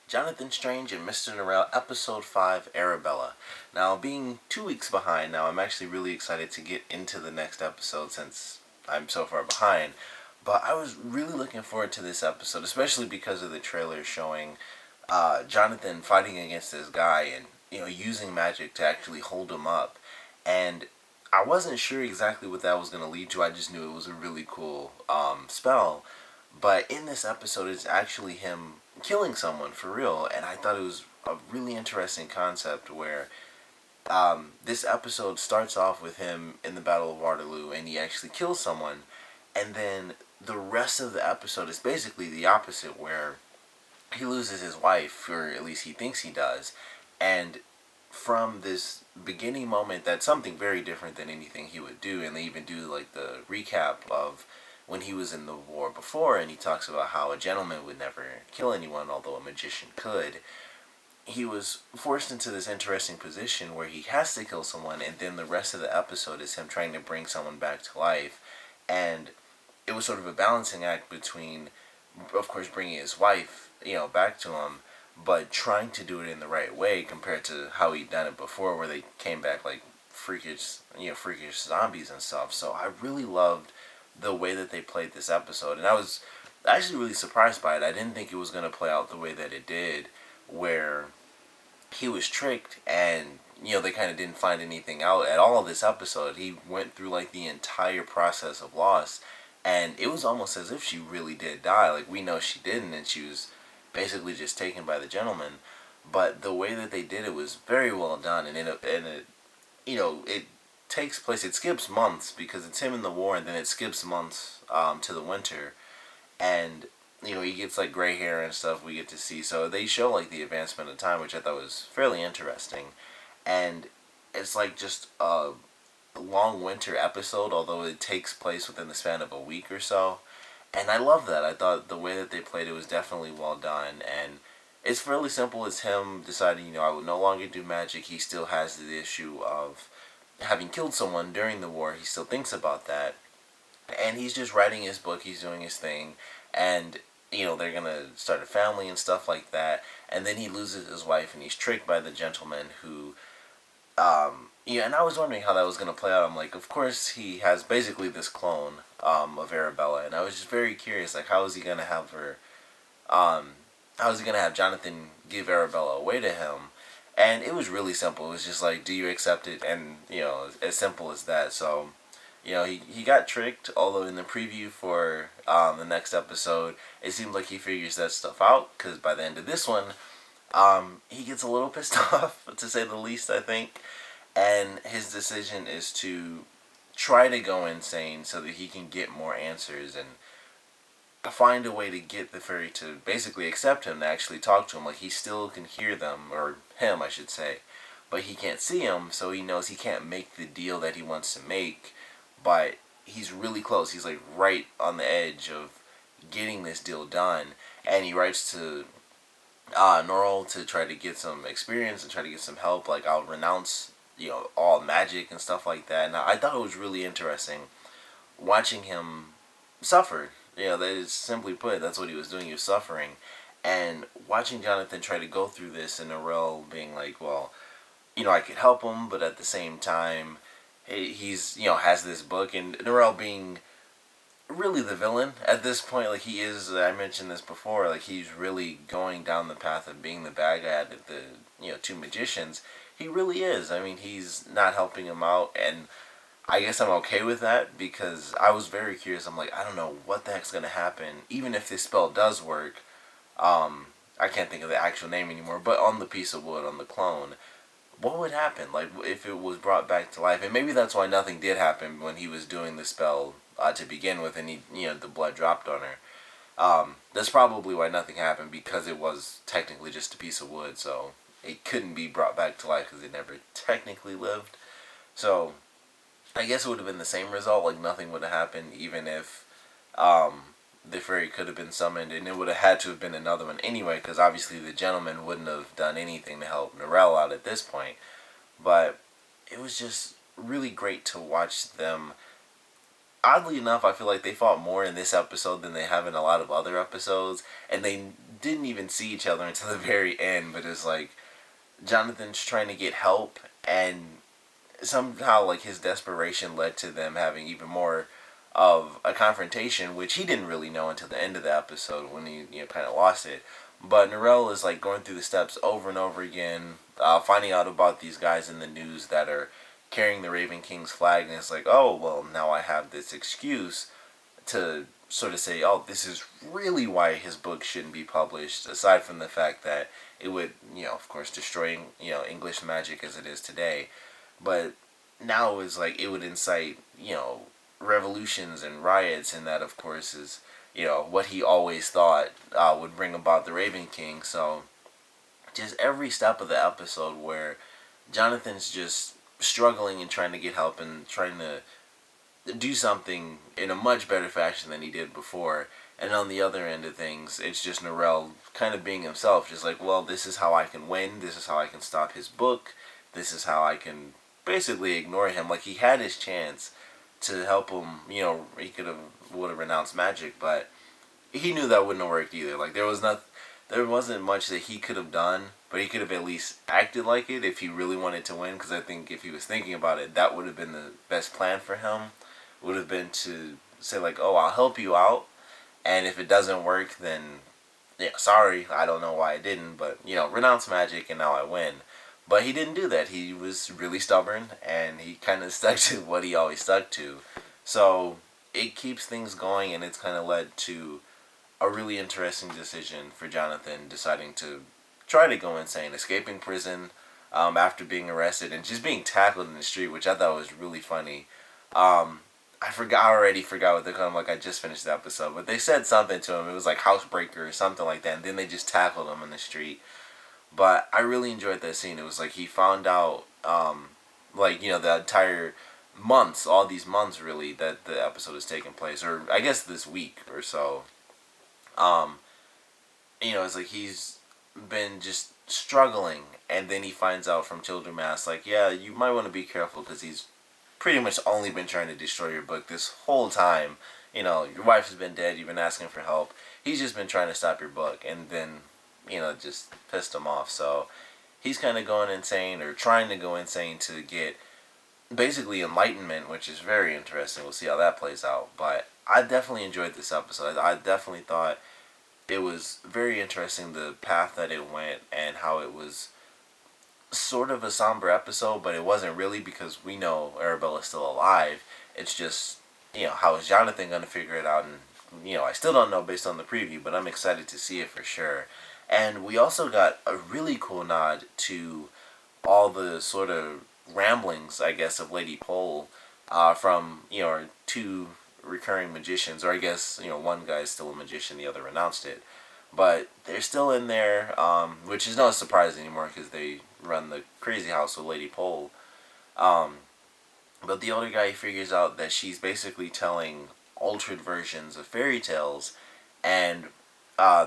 Jonathan Strange and Mr. Norrell, Episode 5, Arabella. Now, being 2 weeks behind now, I'm actually really excited to get into the next episode since I'm so far behind. But I was really looking forward to this episode, especially because of the trailer showing Jonathan fighting against this guy and, using magic to actually hold him up. And I wasn't sure exactly what that was going to lead to. I just knew it was a really cool spell. But in this episode, it's actually him killing someone for real, and I thought it was a really interesting concept where this episode starts off with him in the Battle of Waterloo, and he actually kills someone, and then the rest of the episode is basically the opposite, where he loses his wife, or at least he thinks he does, and from this beginning moment, that's something very different than anything he would do, and they even do like the recap of when he was in the war before, and he talks about how a gentleman would never kill anyone, although a magician could. He was forced into this interesting position where he has to kill someone, and then the rest of the episode is him trying to bring someone back to life. And it was sort of a balancing act between, of course, bringing his wife, back to him, but trying to do it in the right way compared to how he'd done it before, where they came back like freakish zombies and stuff. So I really loved the way that they played this episode, and I was actually really surprised by it. I didn't think it was going to play out the way that it did, where he was tricked and they kind of didn't find anything out at all this episode. He went through like the entire process of loss, and it was almost as if she really did die. Like, we know she didn't, and she was basically just taken by the gentleman. But the way that they did it was very well done, and it takes place. It skips months because it's him in the war, and then it skips months to the winter, and he gets like gray hair and stuff. We get to see, so they show like the advancement of time, which I thought was fairly interesting, and it's like just a long winter episode, although it takes place within the span of a week or so, and I love that. I thought the way that they played it was definitely well done, and it's fairly simple. It's him deciding, I will no longer do magic. He still has the issue of having killed someone during the war. He still thinks about that, and he's just writing his book. He's doing his thing, and they're gonna start a family and stuff like that. And then he loses his wife, and he's tricked by the gentleman who, and I was wondering how that was gonna play out. I'm like, of course he has basically this clone of Arabella, and I was just very curious, like, how is he gonna have her, how is he gonna have Jonathan give Arabella away to him? And it was really simple. It was just like, do you accept it? And as simple as that. So he got tricked, although in the preview for the next episode, it seems like he figures that stuff out, because by the end of this one, he gets a little pissed off, to say the least, I think. And his decision is to try to go insane so that he can get more answers and find a way to get the fairy to basically accept him, to actually talk to him. Like, he still can hear them, or him, I should say, but he can't see him, so he knows he can't make the deal that he wants to make, but he's really close. He's like right on the edge of getting this deal done, and he writes to Norrell to try to get some experience and try to get some help. Like, I'll renounce, all magic and stuff like that. And I thought it was really interesting watching him suffer. That is simply put, that's what he was doing. He was suffering, and watching Jonathan try to go through this, and Norrell being like, well, I could help him, but at the same time, he's has this book, and Norrell being really the villain at this point. Like, he is, I mentioned this before, like, he's really going down the path of being the bad guy at the two magicians. He really is. I mean, he's not helping him out, and I guess I'm okay with that, because I was very curious. I'm like, I don't know what the heck's gonna happen, even if this spell does work. I can't think of the actual name anymore, but on the piece of wood, on the clone, what would happen, like, if it was brought back to life? And maybe that's why nothing did happen when he was doing the spell to begin with, and the blood dropped on her. That's probably why nothing happened, because it was technically just a piece of wood, so it couldn't be brought back to life because it never technically lived. So I guess it would have been the same result. Like, nothing would have happened, even if the fairy could have been summoned, and it would have had to have been another one anyway, because obviously the gentleman wouldn't have done anything to help Norrell out at this point. But it was just really great to watch them. Oddly enough, I feel like they fought more in this episode than they have in a lot of other episodes, and they didn't even see each other until the very end, but it's like Jonathan's trying to get help, and somehow like his desperation led to them having even more of a confrontation, which he didn't really know until the end of the episode when he kind of lost it. But Norrell is like going through the steps over and over again, finding out about these guys in the news that are carrying the Raven King's flag, and it's like, oh well, now I have this excuse to sort of say, oh, this is really why his book shouldn't be published, aside from the fact that it would, of course, destroy, English magic as it is today. But now it's like it would incite, revolutions and riots, and that, of course, is, what he always thought would bring about the Raven King. So just every step of the episode where Jonathan's just struggling and trying to get help and trying to do something in a much better fashion than he did before. And on the other end of things, it's just Norrell kind of being himself, just like, well, this is how I can win, this is how I can stop his book, this is how I can basically ignore him. Like, he had his chance to help him, he would have renounced magic, but he knew that wouldn't have worked either. Like, there wasn't much that he could have done, but he could have at least acted like it if he really wanted to win, because I think if he was thinking about it, that would have been the best plan for him, would have been to say like, oh, I'll help you out, and if it doesn't work, then sorry, I don't know why I didn't, but renounce magic and now I win. But he didn't do that. He was really stubborn, and he kind of stuck to what he always stuck to. So it keeps things going, and it's kind of led to a really interesting decision for Jonathan, deciding to try to go insane, escaping prison after being arrested and just being tackled in the street, which I thought was really funny. I already forgot what they called him. Like, I just finished the episode, but they said something to him. It was like housebreaker or something like that, and then they just tackled him in the street. But I really enjoyed that scene. It was like he found out, the entire months, all these months really, that the episode is taking place, or I guess this week or so. It's like he's been just struggling, and then he finds out from Children Mass, like, yeah, you might want to be careful, because he's pretty much only been trying to destroy your book this whole time. Your wife has been dead, you've been asking for help. He's just been trying to stop your book, and then, just pissed him off. So he's kind of going insane, or trying to go insane, to get basically enlightenment, which is very interesting. We'll see how that plays out. But I definitely enjoyed this episode. I definitely thought it was very interesting, the path that it went, and how it was sort of a somber episode, but it wasn't really, because we know Arabella's still alive. It's just, how is Jonathan going to figure it out? And, I still don't know based on the preview, but I'm excited to see it for sure. And we also got a really cool nod to all the sort of ramblings, I guess, of Lady Pole from, our two recurring magicians, or I guess, one guy's still a magician, the other renounced it. But they're still in there, which is no surprise anymore, because they run the crazy house with Lady Pole. But the older guy figures out that she's basically telling altered versions of fairy tales, and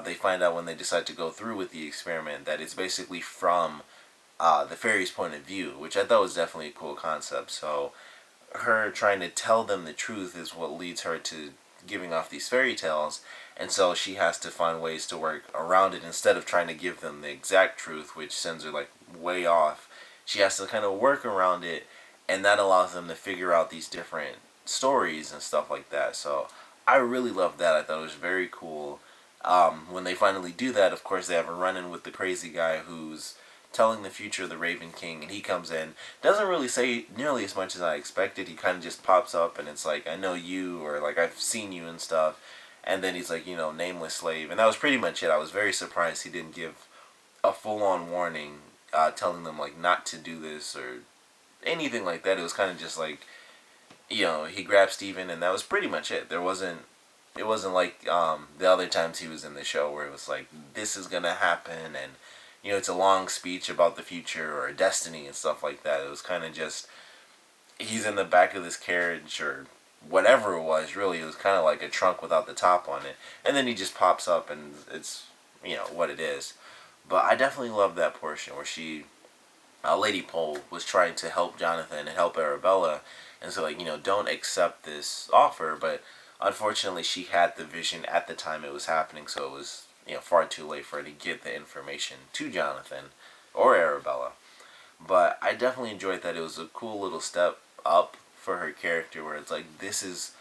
they find out when they decide to go through with the experiment that it's basically from the fairy's point of view, which I thought was definitely a cool concept. So her trying to tell them the truth is what leads her to giving off these fairy tales, and so she has to find ways to work around it instead of trying to give them the exact truth, which sends her like way off. She has to kind of work around it, and that allows them to figure out these different stories and stuff like that. So I really loved that. I thought it was very cool. When they finally do that, of course, they have a run-in with the crazy guy who's telling the future of the Raven King, and he comes in, doesn't really say nearly as much as I expected. He kind of just pops up, and it's like, I know you, or like, I've seen you and stuff, and then he's like, nameless slave, and that was pretty much it. I was very surprised he didn't give a full-on warning, telling them, like, not to do this, or anything like that. It was kind of just like, he grabbed Steven, and that was pretty much it. It wasn't like the other times he was in the show, where it was like, this is gonna happen, and it's a long speech about the future or destiny and stuff like that. It was kind of just, he's in the back of this carriage or whatever it was, really. It was kind of like a trunk without the top on it. And then he just pops up, and it's, what it is. But I definitely love that portion where Lady Pole was trying to help Jonathan and help Arabella. And so, like, don't accept this offer. But unfortunately, she had the vision at the time it was happening, so it was far too late for her to get the information to Jonathan or Arabella. But I definitely enjoyed that. It was a cool little step up for her character where it's like, this is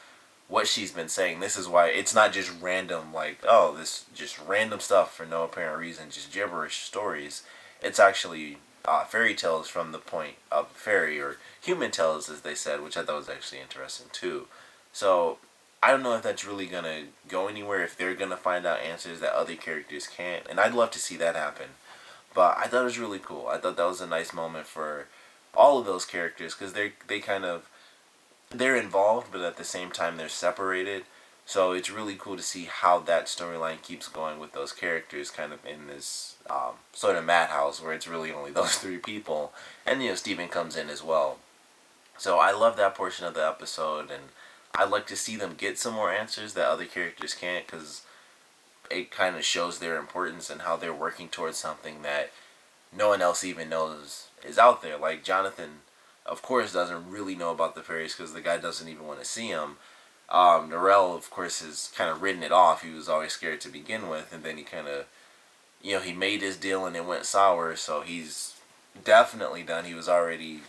what she's been saying. This is why it's not just random, like, oh, this just random stuff for no apparent reason, just gibberish stories. It's actually fairy tales from the point of fairy, or human tales, as they said, which I thought was actually interesting too. So I don't know if that's really gonna go anywhere, if they're gonna find out answers that other characters can't, and I'd love to see that happen. But I thought it was really cool. I thought that was a nice moment for all of those characters because they kind of they're involved, but at the same time they're separated. So it's really cool to see how that storyline keeps going with those characters, kind of in this sort of madhouse where it's really only those three people, and Steven comes in as well. So I love that portion of the episode, and I'd like to see them get some more answers that other characters can't, because it kind of shows their importance and how they're working towards something that no one else even knows is out there. Like Jonathan, of course, doesn't really know about the fairies because the guy doesn't even want to see them. Norrell, of course, has kind of written it off. He was always scared to begin with, and then he kind of, he made his deal and it went sour, so he's definitely done. He was already,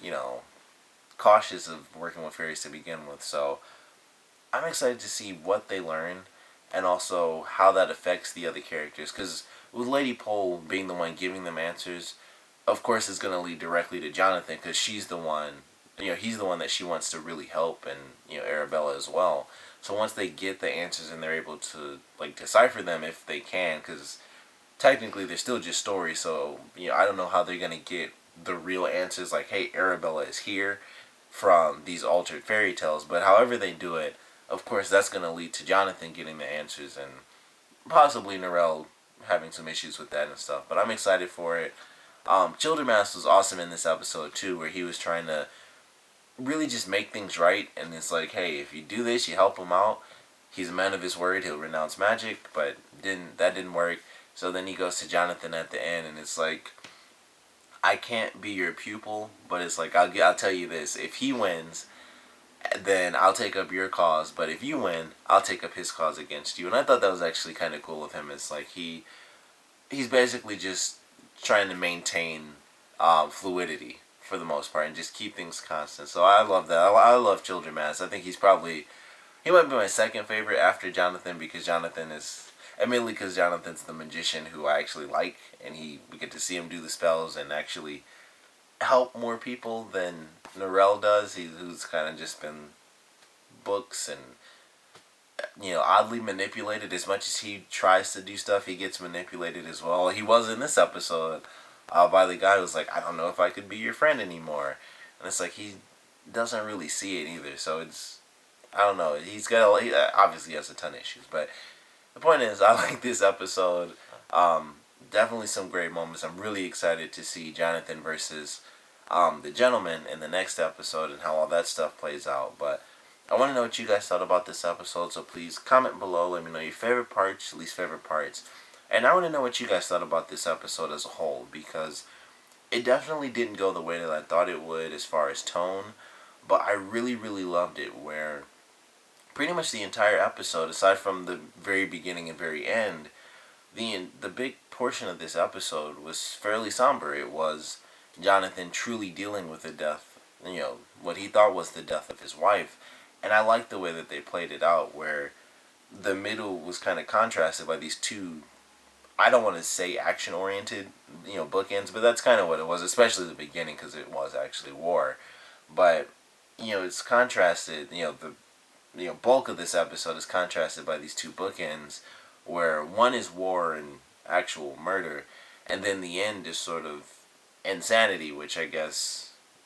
cautious of working with fairies to begin with, so I'm excited to see what they learn and also how that affects the other characters, because with Lady Pole being the one giving them answers, of course it's going to lead directly to Jonathan, because she's the one, he's the one that she wants to really help, and, Arabella as well. So once they get the answers and they're able to, like, decipher them if they can, because technically they're still just stories, so, I don't know how they're going to get the real answers, like, hey, Arabella is here, from these altered fairy tales, but however they do it, of course that's going to lead to Jonathan getting the answers, and possibly Norrell having some issues with that and stuff, but I'm excited for it. Childermass was awesome in this episode too, where he was trying to really just make things right, and it's like, hey, if you do this, you help him out. He's a man of his word. He'll renounce magic, but that didn't work. So then he goes to Jonathan at the end, and it's like, I can't be your pupil, but it's like, I'll tell you this: if he wins, then I'll take up your cause. But if you win, I'll take up his cause against you. And I thought that was actually kind of cool of him. It's like he's basically just trying to maintain fluidity for the most part and just keep things constant. So I love that. I love Childermass. I think he might be my second favorite after Jonathan, because Jonathan is, admittedly, because Jonathan's the magician who I actually like, and we get to see him do the spells and actually help more people than Norrell does. Who's kind of just been books and oddly manipulated. As much as he tries to do stuff, he gets manipulated as well. He was in this episode by the guy who's like, I don't know if I could be your friend anymore, and it's like he doesn't really see it either. So I don't know. He obviously has a ton of issues, but the point is, I like this episode. Definitely some great moments. I'm really excited to see Jonathan versus the gentleman in the next episode and how all that stuff plays out. But I want to know what you guys thought about this episode, so please comment below. Let me know your favorite parts, least favorite parts. And I want to know what you guys thought about this episode as a whole, because it definitely didn't go the way that I thought it would as far as tone, but I really, really loved it, where pretty much the entire episode, aside from the very beginning and very end, the big portion of this episode was fairly somber. It was Jonathan truly dealing with the death, what he thought was the death of his wife. And I liked the way that they played it out, where the middle was kind of contrasted by these two, I don't want to say action-oriented, bookends, but that's kind of what it was, especially the beginning, because it was actually war. But, it's contrasted, the bulk of this episode is contrasted by these two bookends, where one is war and actual murder, and then the end is sort of insanity, which I guess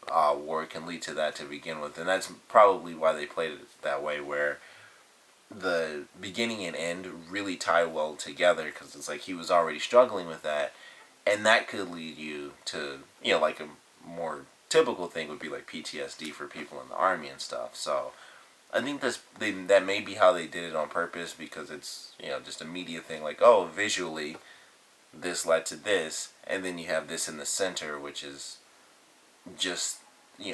war can lead to that to begin with. And that's probably why they played it that way, where the beginning and end really tie well together, because it's like he was already struggling with that, and that could lead you to, like a more typical thing would be like PTSD for people in the army and stuff. So I think that may be how they did it on purpose, because it's, just a media thing, like, oh, visually this led to this, and then you have this in the center, which is just,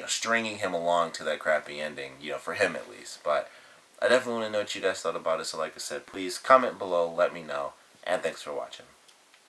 stringing him along to that crappy ending, for him at least. But I definitely want to know what you guys thought about it, so like I said, please comment below, let me know. and thanks for watching.